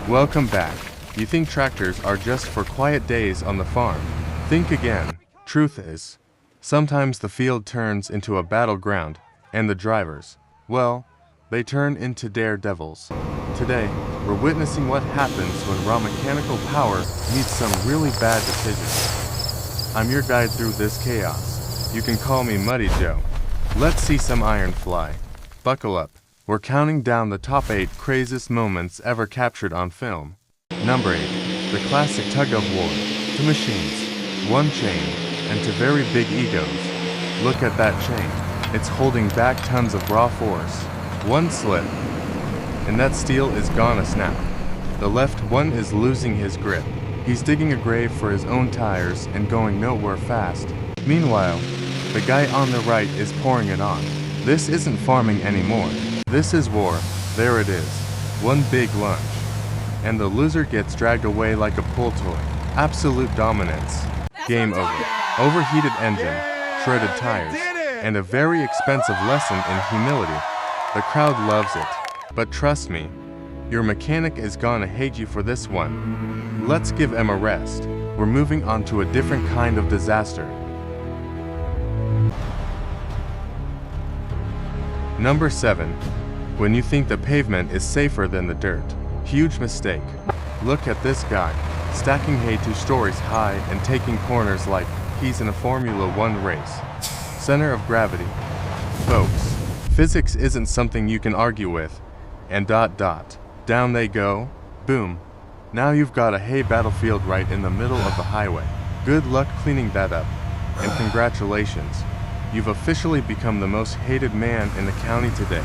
Welcome back. You think tractors are just for quiet days on the farm? Think again. Truth is, sometimes the field turns into a battleground, and the drivers, well, they turn into daredevils. Today, we're witnessing what happens when raw mechanical power meets some really bad decisions. I'm your guide through this chaos. You can call me Muddy Joe. Let's see some iron fly. Buckle up. We're counting down the top 8 craziest moments ever captured on film. Number 8. The classic tug-of-war. To machines, one chain, and to very big egos. Look at that chain. It's holding back tons of raw force. One slip, and that steel is gone a snap. The left one is losing his grip. He's digging a grave for his own tires and going nowhere fast. Meanwhile, the guy on the right is pouring it on. This isn't farming anymore. This is war. There it is. One big lunge. And the loser gets dragged away like a pull toy. Absolute dominance. Game over. Overheated engine, shredded tires, and a very expensive lesson in humility. The crowd loves it. But trust me, your mechanic is gonna hate you for this one. Let's give him a rest. We're moving on to a different kind of disaster. Number 7. When you think the pavement is safer than the dirt. Huge mistake. Look at this guy, stacking hay 2 stories high and taking corners like he's in a Formula 1 race. Center of gravity. Folks, physics isn't something you can argue with. And ... Down they go. Boom. Now you've got a hay battlefield right in the middle of the highway. Good luck cleaning that up. And congratulations. You've officially become the most hated man in the county today.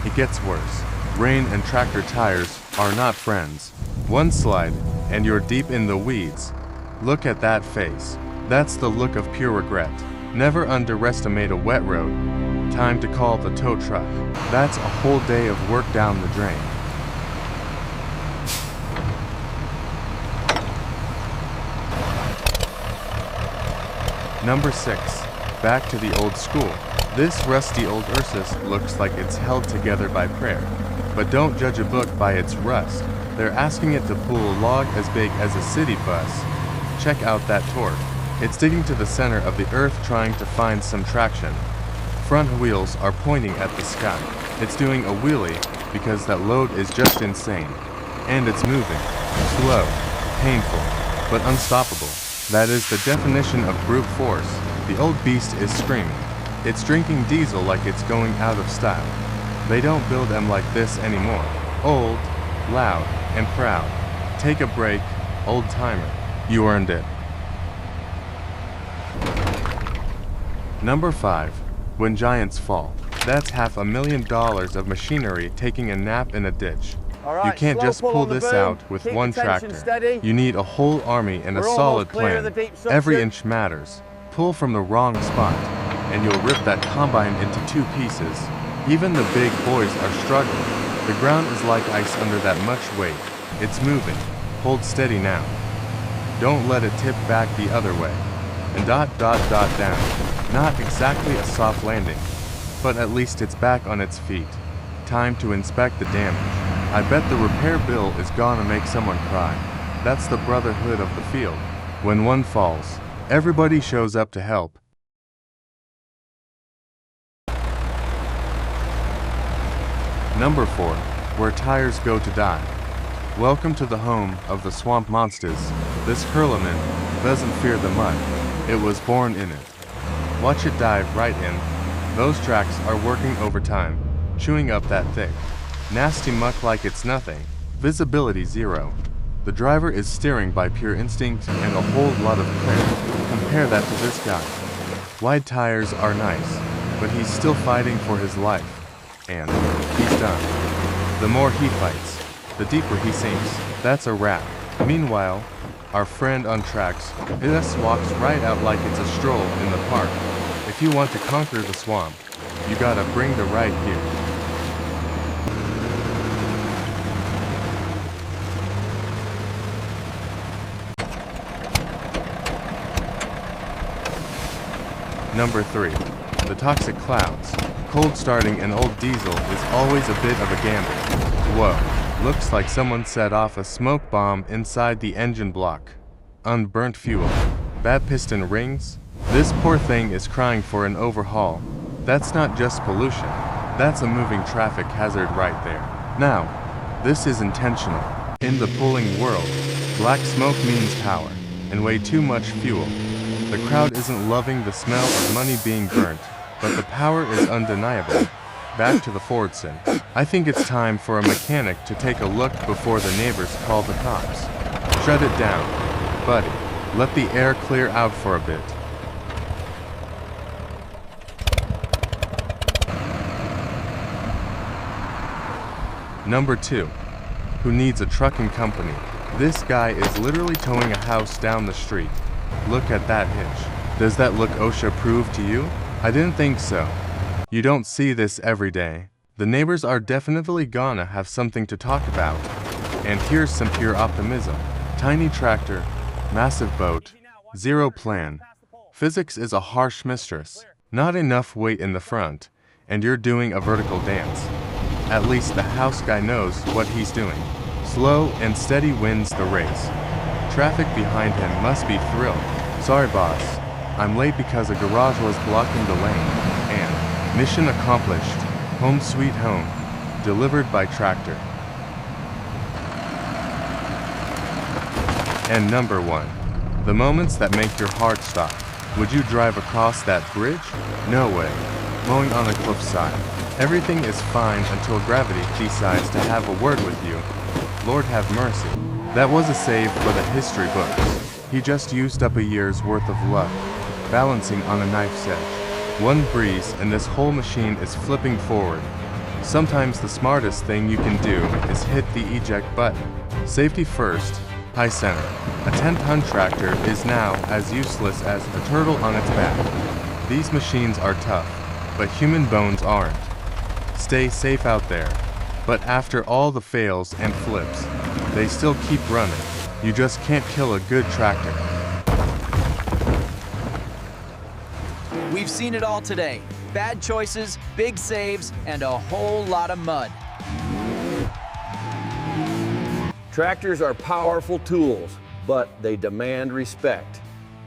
It gets worse. Rain and tractor tires are not friends. One slide, and you're deep in the weeds. Look at that face. That's the look of pure regret. Never underestimate a wet road. Time to call the tow truck. That's a whole day of work down the drain. Number 6. Back to the old school. This rusty old Ursus looks like it's held together by prayer. But don't judge a book by its rust. They're asking it to pull a log as big as a city bus. Check out that torque. It's digging to the center of the earth trying to find some traction. Front wheels are pointing at the sky. It's doing a wheelie because that load is just insane. And it's moving. Slow, painful, but unstoppable. That is the definition of brute force. The old beast is screaming. It's drinking diesel like it's going out of style. They don't build them like this anymore. Old, loud, and proud. Take a break, old timer. You earned it. Number 5. When giants fall. That's $500,000 of machinery taking a nap in a ditch. You can't just pull this out with one tractor. You need a whole army and a solid plan. Every inch matters. Pull from the wrong spot, and you'll rip that combine into 2 pieces. Even the big boys are struggling. The ground is like ice under that much weight. It's moving. Hold steady now. Don't let it tip back the other way. And ... down. Not exactly a soft landing, but at least it's back on its feet. Time to inspect the damage. I bet the repair bill is gonna make someone cry. That's the brotherhood of the field. When one falls, everybody shows up to help. Number 4. Where tires go to die. Welcome to the home of the swamp monsters. This Hurleman doesn't fear the mud. It was born in it. Watch it dive right in. Those tracks are working overtime, chewing up that thick, nasty muck like it's nothing. Visibility 0. The driver is steering by pure instinct and a whole lot of prayer. Compare that to this guy. Wide tires are nice, but he's still fighting for his life. And he's done. The more he fights, the deeper he sinks. That's a wrap. Meanwhile, our friend on tracks just walks right out like it's a stroll in the park. If you want to conquer the swamp, you gotta bring the right gear. Number 3. The toxic clouds. Cold starting an old diesel is always a bit of a gamble. Whoa, Looks like someone set off a smoke bomb inside the engine block. Unburnt fuel. Bad piston rings. This poor thing is crying for an overhaul. That's not just pollution. That's a moving traffic hazard right there. Now, this is intentional. In the pulling world, black smoke means power, and way too much fuel. The crowd isn't loving the smell of money being burnt, but the power is undeniable. Back to the Fordson. I think it's time for a mechanic to take a look before the neighbors call the cops. Shut it down, buddy. Let the air clear out for a bit. Number 2. Who needs a trucking company? This guy is literally towing a house down the street. Look at that hitch. Does that look OSHA-approved to you? I didn't think so. You don't see this every day. The neighbors are definitely gonna have something to talk about. And here's some pure optimism. Tiny tractor, massive boat, zero plan. Physics is a harsh mistress. Not enough weight in the front, and you're doing a vertical dance. At least the house guy knows what he's doing. Slow and steady wins the race. Traffic behind him must be thrilled. Sorry boss, I'm late because a garage was blocking the lane. And mission accomplished. Home sweet home. Delivered by tractor. And number 1. The moments that make your heart stop. Would you drive across that bridge? No way. Mowing on a cliffside. Everything is fine until gravity decides to have a word with you. Lord have mercy. That was a save for the history books. He just used up a year's worth of luck, balancing on a knife's edge. One breeze and this whole machine is flipping forward. Sometimes the smartest thing you can do is hit the eject button. Safety first, high center. A 10-ton tractor is now as useless as a turtle on its back. These machines are tough, but human bones aren't. Stay safe out there. But after all the fails and flips, they still keep running. You just can't kill a good tractor. We've seen it all today. Bad choices, big saves, and a whole lot of mud. Tractors are powerful tools, but they demand respect.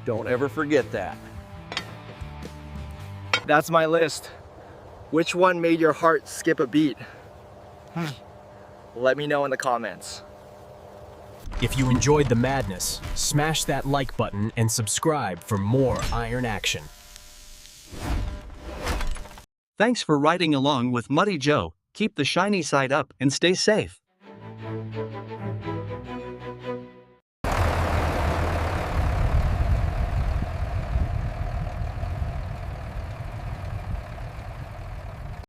Don't ever forget that. That's my list. Which one made your heart skip a beat? Let me know in the comments. If you enjoyed the madness, smash that like button and subscribe for more iron action. Thanks for riding along with Muddy Joe. Keep the shiny side up and stay safe.